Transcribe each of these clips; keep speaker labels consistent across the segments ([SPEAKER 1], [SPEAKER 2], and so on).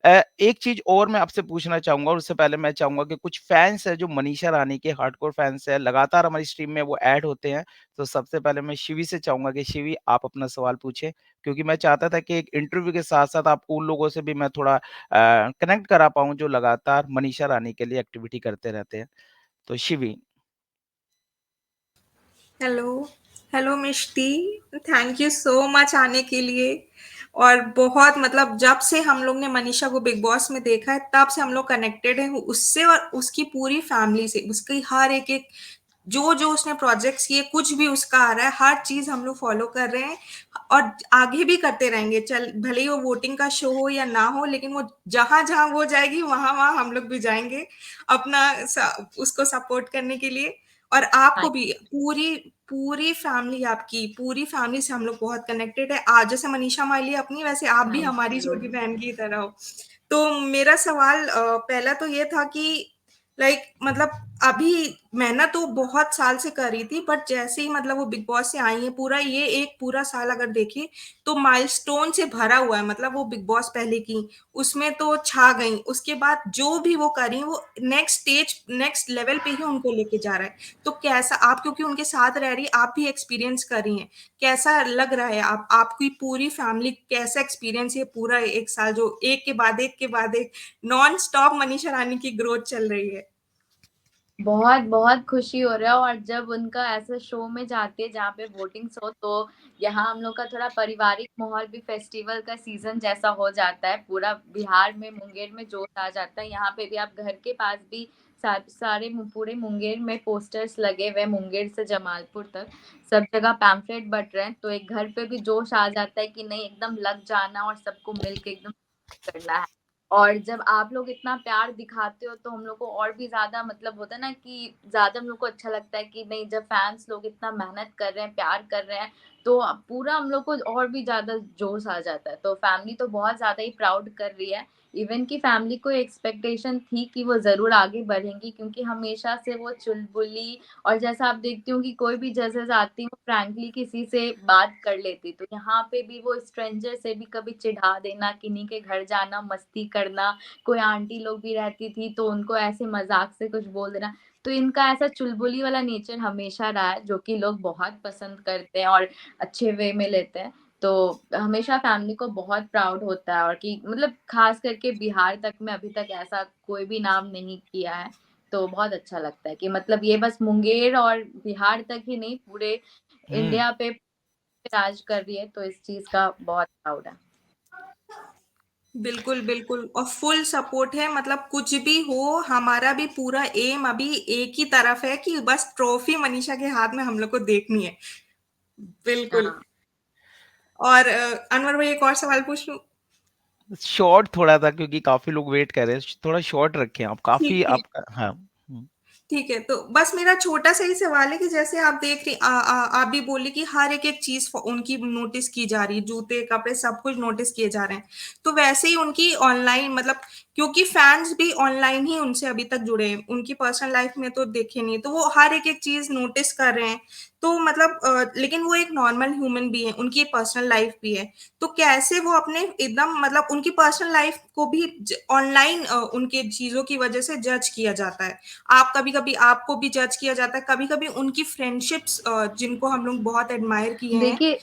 [SPEAKER 1] एक चीज़ और मैं आपसे पूछना चाहूँगा और उससे पहले मैं चाहूँगा कि कुछ फैन्स हैं जो मनीषा रानी के हार्डकोर फैन्स हैं, लगातार हमारी स्ट्रीम में वो ऐड होते हैं। तो सबसे पहले मैं शिवी से चाहूँगा कि शिवी आप अपना सवाल पूछें, क्योंकि मैं चाहता था कि एक इंटरव्यू के साथ-साथ आपको उन लोगों से भी मैं थोड़ा कनेक्ट करा पाऊँ जो लगातार मनीषा रानी के लिए एक्टिविटी करते रहते हैं। तो Shivi.
[SPEAKER 2] Hello, hello Mishti, thank you so much आने के लिए। और बहुत मतलब जब से हम लोग ने मनीषा को बिग बॉस में देखा है तब से हम लोग कनेक्टेड हैं उससे और उसकी पूरी फैमिली से। उसकी हर एक एक जो जो उसने प्रोजेक्ट्स किए, कुछ भी उसका आ रहा है, हर चीज हम लोग फॉलो कर रहे हैं और आगे भी करते रहेंगे। चल भले ही वो वोटिंग का शो हो या ना हो, लेकिन वो जहां जहां वो जाएगी वहां वहां हम लोग भी जाएंगे अपना उसको सपोर्ट करने के लिए। और आपको
[SPEAKER 3] हाँ।
[SPEAKER 2] भी पूरी पूरी फैमिली, आपकी पूरी फैमिली से हम लोग बहुत कनेक्टेड है। आज जैसे मनीषा माली अपनी, वैसे आप भी
[SPEAKER 3] थैंक
[SPEAKER 2] हमारी
[SPEAKER 3] यू।
[SPEAKER 2] छोटी बहन की तरह हो। तो मेरा सवाल पहला तो ये था कि लाइक मतलब अभी मेहनत तो बहुत साल से कर रही थी, बट जैसे ही मतलब वो बिग बॉस से आई है, पूरा ये एक पूरा साल अगर देखे तो माइलस्टोन से भरा हुआ है। मतलब वो बिग बॉस पहले की उसमें तो छा गई, उसके बाद जो भी वो करी वो नेक्स्ट स्टेज नेक्स्ट लेवल पे ही उनको लेके जा रहा है। तो कैसा आप, क्योंकि उनके साथ रह रही, आप भी एक्सपीरियंस कर रही हैं, कैसा लग रहा है? आप आपकी पूरी फैमिली कैसा एक्सपीरियंस है पूरा एक साल जो एक के बाद एक के बाद एक नॉन स्टॉप मनीषा रानी की ग्रोथ चल रही है?
[SPEAKER 3] बहुत बहुत खुशी हो रहा है। और जब उनका ऐसा शो में जाते हैं जहाँ पे वोटिंग्स हो, तो यहाँ हम लोग का थोड़ा पारिवारिक माहौल भी, फेस्टिवल का सीजन जैसा हो जाता है। पूरा बिहार में, मुंगेर में जोश आ जाता है। यहाँ पे भी आप घर के पास भी सारे पूरे मुंगेर में पोस्टर्स लगे हुए, मुंगेर से जमालपुर तक सब जगह पैम्फलेट बट रहे हैं। तो एक घर पे भी जोश आ जाता है कि नहीं, एकदम लग जाना और सबको मिलके एकदम करना है। और जब आप लोग इतना प्यार दिखाते हो तो हम लोग को और भी ज्यादा मतलब होता है ना कि ज्यादा हम लोग को अच्छा लगता है कि नहीं, जब फैंस लोग इतना मेहनत कर रहे हैं, प्यार कर रहे हैं, तो पूरा हम लोग को और भी ज्यादा जोश आ जाता है। तो फैमिली तो बहुत ज्यादा ही प्राउड कर रही है। इवन की फैमिली को एक्सपेक्टेशन थी कि वो जरूर आगे बढ़ेंगी, क्योंकि हमेशा से वो चुलबुली, और जैसा आप देखती हो कि कोई भी जजेस आती वो फ्रैंकली किसी से बात कर लेती, तो यहाँ पे भी वो स्ट्रेंजर से भी कभी चिढ़ा देना, किन्हीं के घर जाना, मस्ती करना। कोई आंटी लोग भी रहती थी तो उनको ऐसे मजाक से कुछ बोल देना। तो इनका ऐसा चुलबुली वाला नेचर हमेशा रहा है, जो कि लोग बहुत पसंद करते हैं और अच्छे वे में लेते हैं। तो हमेशा फैमिली को बहुत प्राउड होता है, और कि मतलब खास करके बिहार तक में अभी तक ऐसा कोई भी नाम नहीं किया है। तो बहुत अच्छा लगता है कि मतलब ये बस मुंगेर और बिहार तक ही नहीं, पूरे
[SPEAKER 1] हुँ।
[SPEAKER 3] इंडिया पे राज कर रही है। तो इस चीज का बहुत प्राउड है।
[SPEAKER 2] बिल्कुल बिल्कुल, और फुल सपोर्ट है। मतलब कुछ भी हो, हमारा भी पूरा एम अभी एक ही तरफ है कि बस ट्रॉफी मनीषा के हाथ में हम लोग को देखनी है। बिल्कुल।
[SPEAKER 3] हाँ।
[SPEAKER 2] और अनवर भाई, एक और सवाल पूछ लूं?
[SPEAKER 1] शॉर्ट थोड़ा था क्योंकि काफ़ी लोग वेट कर रहे हैं, थोड़ा शॉर्ट रखें आप, काफ़ी
[SPEAKER 2] ठीक ठीक।
[SPEAKER 1] आपका हाँ। हुँ।
[SPEAKER 2] ठीक है, तो बस मेरा छोटा सा ही सवाल है कि जैसे आप देख रही, आप भी बोले कि हर एक एक चीज उनकी नोटिस की जा रही है, जूते कपड़े सब कुछ नोटिस किए जा रहे हैं। तो वैसे ही उनकी ऑनलाइन मतलब, क्योंकि फैंस भी ऑनलाइन ही उनसे अभी तक जुड़े हैं, उनकी पर्सनल लाइफ में तो देखे नहीं, तो वो हर एक एक चीज नोटिस कर रहे हैं। तो मतलब लेकिन वो एक नॉर्मल ह्यूमन भी है, उनकी पर्सनल लाइफ भी है। तो कैसे वो अपने एकदम मतलब उनकी पर्सनल लाइफ को भी ऑनलाइन उनके चीजों की वजह से जज किया जाता है? आप कभी कभी आपको भी जज किया जाता है, कभी कभी उनकी फ्रेंडशिप्स जिनको हम लोग बहुत एडमायर किए हैं।
[SPEAKER 3] देखिए,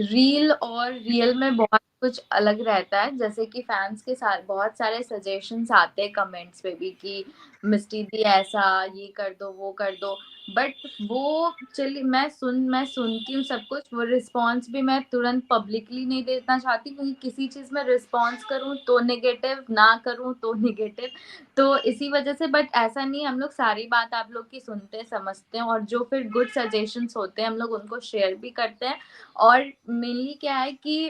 [SPEAKER 3] रील और रियल में बहुत कुछ अलग रहता है। जैसे कि फैंस के साथ बहुत सारे सजेशंस आते हैं कमेंट्स पे भी कि मिस्टी दी ऐसा, ये कर दो, वो कर दो। बट वो चलिए, मैं सुनती हूँ सब कुछ। वो रिस्पॉन्स भी मैं तुरंत पब्लिकली नहीं देना चाहती, क्योंकि किसी चीज में रिस्पॉन्स करूँ तो नेगेटिव, ना करूँ तो नेगेटिव। तो इसी वजह से, बट ऐसा नहीं, हम लोग सारी बात आप लोग की सुनते हैं, समझते हैं, और जो फिर गुड सजेशंस होते हैं हम लोग उनको शेयर भी करते हैं। और मेनली क्या है कि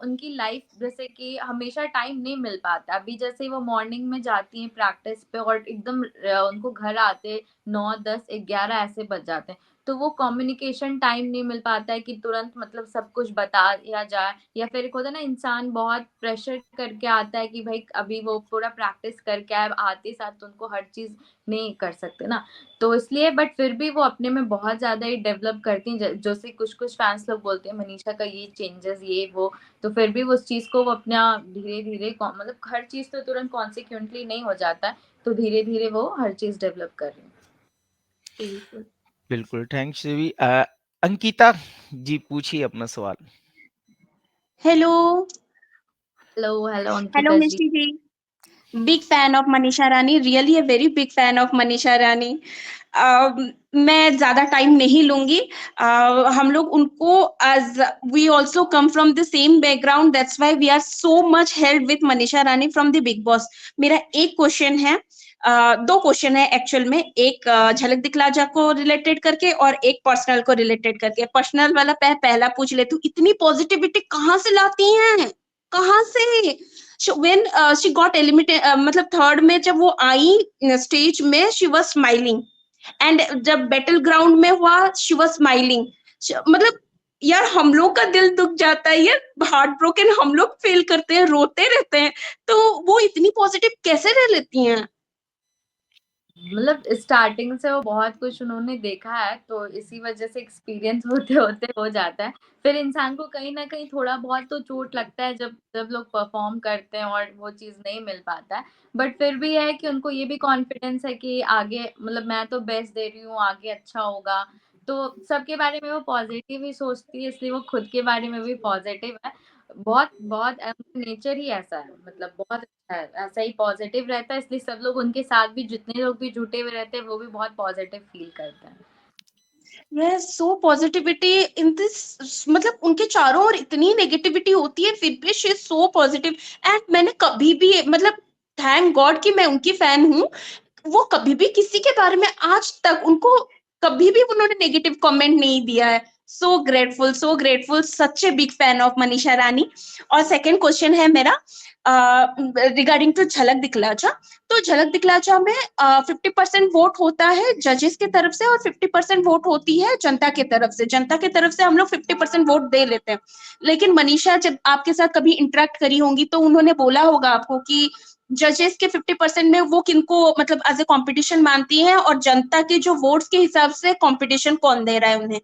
[SPEAKER 3] उनकी लाइफ, जैसे कि हमेशा टाइम नहीं मिल पाता। अभी जैसे वो मॉर्निंग में जाती हैं प्रैक्टिस पे, और एकदम उनको घर आते 9, 10, 11 ऐसे बज जाते हैं। तो वो कम्युनिकेशन टाइम नहीं मिल पाता है कि तुरंत मतलब सब कुछ बता दिया जाए, या फिर एक होता है ना इंसान बहुत प्रेशर करके आता है कि भाई अभी वो पूरा प्रैक्टिस करके आए, आते साथ तो उनको हर चीज नहीं कर सकते ना, तो इसलिए बट फिर भी वो अपने में बहुत ज्यादा ही डेवलप करती हैं, जैसे कुछ कुछ फैंस लोग बोलते हैं मनीषा का ये चेंजेस ये वो, तो फिर भी वो उस चीज को वो अपना धीरे धीरे मतलब हर चीज तो तुरंत कॉन्सिक्वेंटली नहीं हो जाता है, तो धीरे धीरे वो हर चीज डेवलप कर रही है।
[SPEAKER 2] बिल्कुल।
[SPEAKER 1] बिल्कुल, थैंक्स शिवी। अंकिता जी पूछिए अपना सवाल।
[SPEAKER 4] Hello.
[SPEAKER 3] Hello hello
[SPEAKER 4] hello
[SPEAKER 3] Ankita ji.
[SPEAKER 4] Mishti ji. Big fan of Manisha Rani, really a very big fan of Manisha Rani. मैं ज्यादा टाइम नहीं लूंगी। हम लोग उनको as we also come from the same background, that's why we are so much help with Manisha Rani from the Bigg Boss. मेरा एक question है, दो क्वेश्चन है एक्चुअल में, एक झलक दिखला जा को रिलेटेड करके और एक पर्सनल को रिलेटेड करके। पर्सनल वाला पहला पूछ लेती हूँ, इतनी पॉजिटिविटी कहाँ से लाती हैं, कहाँ से? when she got eliminated, मतलब थर्ड में जब वो आई स्टेज में, शी वाज स्माइलिंग, एंड जब बैटल ग्राउंड में हुआ शी वाज स्माइलिंग। मतलब यार हम लोग का दिल दुख जाता है यार, हार्ट ब्रोकन हम लोग फील करते हैं, रोते रहते हैं, तो वो इतनी पॉजिटिव कैसे रह लेती हैं?
[SPEAKER 3] मतलब स्टार्टिंग से वो बहुत कुछ उन्होंने देखा है, तो इसी वजह से एक्सपीरियंस होते होते हो जाता है। फिर इंसान को कहीं ना कहीं थोड़ा बहुत तो चोट लगता है जब जब लोग परफॉर्म करते हैं और वो चीज नहीं मिल पाता है, बट फिर भी है कि उनको ये भी कॉन्फिडेंस है कि आगे मतलब मैं तो बेस्ट दे रही हूँ, आगे अच्छा होगा, तो सबके बारे में वो पॉजिटिव ही सोचती है, इसलिए वो खुद के बारे में भी पॉजिटिव है। बहुत बहुत नेचर ही ऐसा है, मतलब बहुत अच्छा है, ऐसा ही पॉजिटिव रहता है, इसलिए सब लोग उनके साथ भी जितने लोग भी जुटे हुए रहते हैं वो भी बहुत पॉजिटिव फील करते हैं।
[SPEAKER 4] Yes, so positivity in this, मतलब उनके चारों ओर इतनी नेगेटिविटी होती है फिर भी she is so positive. And मैंने कभी भी, मतलब थैंक गॉड कि मैं उनकी फैन हूँ, वो कभी भी किसी के बारे में आज तक उनको कभी भी उन्होंने नेगेटिव कमेंट नहीं दिया है। So grateful, such a big fan of Manisha Rani. और सेकंड क्वेश्चन है मेरा रिगार्डिंग टू झलक दिखला जा। तो झलक दिखला जा में 50% वोट होता है जजेस की तरफ से और 50% वोट होती है जनता की तरफ से। जनता की तरफ से हम लोग 50% वोट दे लेते हैं, लेकिन मनीषा जब आपके साथ कभी इंटरेक्ट करी होंगी तो उन्होंने बोला होगा आपको कि जजेस के 50% में वो किनको मतलब एज ए कॉम्पिटिशन मानती हैं, और जनता के जो वोट्स के हिसाब से कॉम्पिटिशन कौन दे रहा है उन्हें?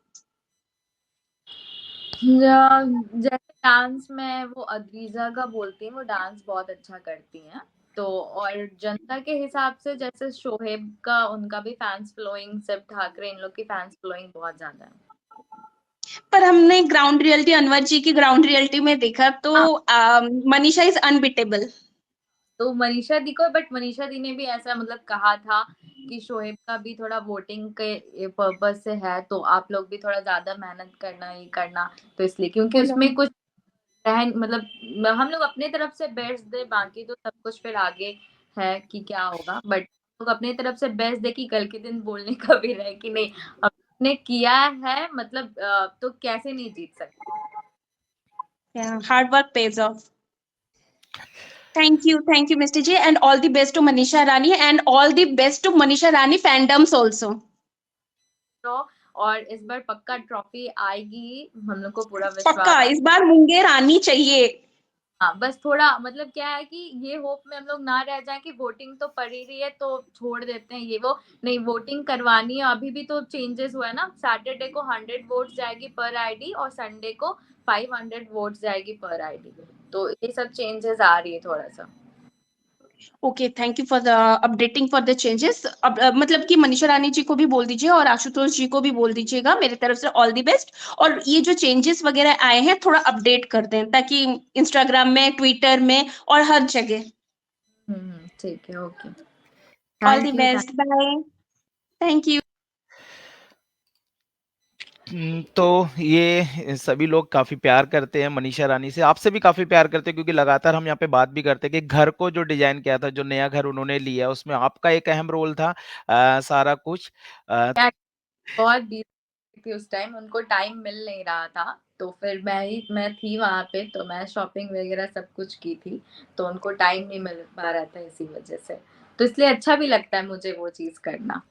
[SPEAKER 3] जैसे डांस में वो अदरीजा का बोलती हैं, वो डांस बहुत अच्छा करती हैं, तो और जनता के हिसाब से जैसे शोहेब का, उनका भी फैंस फॉलोइंग, सिर्फ ठाकरे इन लोग की फैंस फॉलोइंग बहुत ज्यादा है।
[SPEAKER 4] पर हमने ग्राउंड रियलिटी, अनवर जी की ग्राउंड रियलिटी में देखा तो
[SPEAKER 3] हाँ,
[SPEAKER 4] मनीषा इज अनबिटेबल।
[SPEAKER 3] तो मनीषा दी को, बट मनीषा दी ने भी ऐसा मतलब कहा था कि शोएब का भी थोड़ा वोटिंग के पर्पज से है, तो आप लोग भी थोड़ा ज्यादा मेहनत करना ये करना, तो इसलिए क्योंकि उसमें कुछ मतलब हम लोग अपने तरफ से बेस्ट दे, बाकी तो सब कुछ फिर आगे है कि क्या होगा, बट लोग अपने तरफ से बेस्ट दे कि कल के दिन बोलने का भी रहे कि नहीं अपने किया है, मतलब तो कैसे नहीं जीत सकते।
[SPEAKER 4] Hard work page of. Thank you, Mr. J, and all the best to Manisha Rani, and all the best to Manisha Rani fandoms also.
[SPEAKER 3] तो और इस बार पक्का ट्रॉफी आएगी, हम लोग को पूरा
[SPEAKER 4] पक्का
[SPEAKER 3] विश्वास।
[SPEAKER 4] इस बार मुंगेर आनी चाहिए।
[SPEAKER 3] हाँ, बस थोड़ा मतलब क्या है कि ये होप में हम लोग ना रह जाए कि वोटिंग तो पड़ ही रही है तो छोड़ देते हैं ये वो, नहीं वोटिंग करवानी है, अभी भी तो चेंजेस हुआ है ना, सैटरडे को 100 वोट्स जाएगी पर आईडी और संडे को 500 वोट्स जाएगी पर आईडी, तो ये सब चेंजेस आ रही है थोड़ा सा।
[SPEAKER 4] Okay, thank you for the updating for the changes. अब मतलब कि मनीषा रानी जी को भी बोल दीजिए और आशुतोष जी को भी बोल दीजिएगा मेरी तरफ से ऑल द बेस्ट। और ये जो चेंजेस वगैरह आए हैं थोड़ा अपडेट कर दें ताकि इंस्टाग्राम में, ट्विटर में और हर जगह।
[SPEAKER 3] ठीक है, okay,
[SPEAKER 4] all the
[SPEAKER 3] thank you.
[SPEAKER 4] Best, bye. Thank you.
[SPEAKER 1] तो ये सभी लोग काफी प्यार करते हैं मनीषा रानी से, आपसे भी काफी प्यार करते हैं क्योंकि लगातार हम यहाँ पे बात भी करते हैं कि घर को जो डिजाइन किया था, जो नया घर उन्होंने लिया, उसमें आपका एक अहम रोल था। सारा कुछ अ,
[SPEAKER 3] बहुत बिजी थी उस टाइम, उनको टाइम मिल नहीं रहा था, तो फिर मैं थी वहां पे, तो मैं शॉपिंग वगैरह सब कुछ की थी, तो उनको टाइम नहीं मिल पा रहा था इसी वजह से, तो इसलिए अच्छा भी लगता है मुझे वो चीज करना।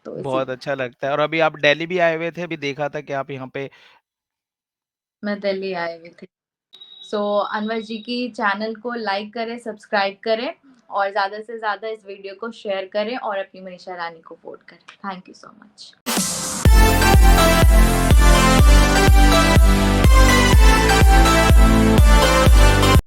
[SPEAKER 3] तो
[SPEAKER 1] बहुत
[SPEAKER 3] इसीलिए
[SPEAKER 1] अच्छा लगता है। और अभी आप दिल्ली भी आए हुए थे, अभी देखा था कि आप यहाँ पे
[SPEAKER 3] मैं दिल्ली आई हुई थी। सो अनवर जी की चैनल को लाइक करें, सब्सक्राइब करें और ज़्यादा से ज़्यादा इस वीडियो को शेयर करें और अपनी मनीषा रानी को वोट करें। Thank you so much.